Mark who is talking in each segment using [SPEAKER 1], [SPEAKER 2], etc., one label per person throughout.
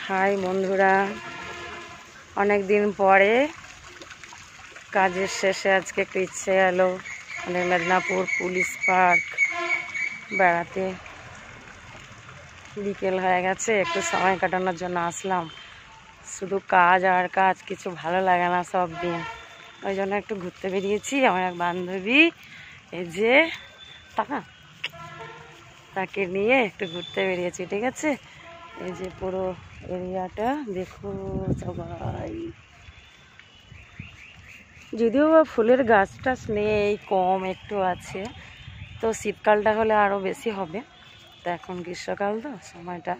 [SPEAKER 1] High বন্ধুরা, অনেক দিন পরে কাজের শেষে আজকে একটু ইচ্ছে এলো মানে মেদিনীপুর পুলিশ পার্ক বেড়াতে। বিকেল হয়ে গেছে, একটু সময় কাটানোর জন্য আসলাম। শুধু কাজ আর কাজ, কিছু ভালো লাগে না সব দিন, ওই জন্য একটু ঘুরতে বেরিয়েছি। আমার এক বান্ধবী এই যে তাকে নিয়ে একটু ঘুরতে বেরিয়েছি। ঠিক আছে, এই যে পুরো এরিয়াটা দেখো সবাই। যদিও বা ফুলের গাছ টাছ নেই, কম একটু আছে, তো শীতকালটা হলে আরও বেশি হবে। তো এখন গ্রীষ্মকাল তো সময়টা,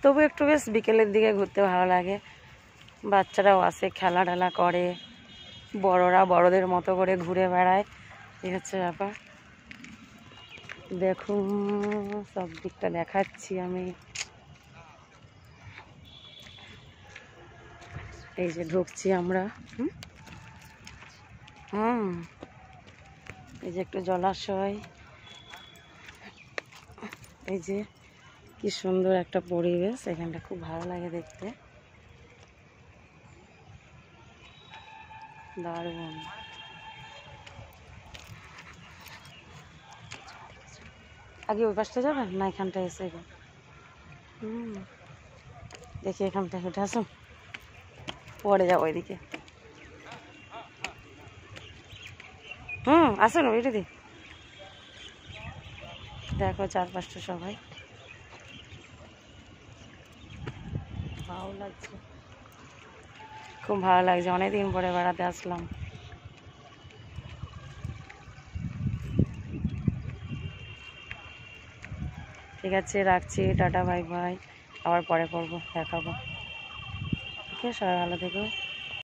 [SPEAKER 1] তবু একটু বেশ বিকেলের দিকে ঘুরতে ভালো লাগে। বাচ্চারাও আসে, খেলা টেলা করে, বড়রা বড়দের মতো করে ঘুরে বেড়ায়। এই হচ্ছে ব্যাপার। দেখুন সব দিকটা দেখাচ্ছি আমি। এই যে ঢুকছি আমরা। এই যে একটু জলাশয়, এই যে কি সুন্দর একটা পরিবেশ, এখানটা খুব ভালো লাগে দেখতে, দারুণ। আগে ওই পাশটা যাবেন না, এখানটা এসে দেখি এখানটা উঠে আসুন, পরে যাবো ওইদিকে। আসুন ওইটা দি, দেখো চারপাশটা সবাই ভালো লাগছে, খুব ভালো লাগছে। অনেকদিন পরে বেড়াতে আসলাম। ঠিক আছে, রাখছি, টাটা বাই বাই, আবার পরে করবো, দেখাবো। ঠিক আছে, সবাই ভালো থেকো।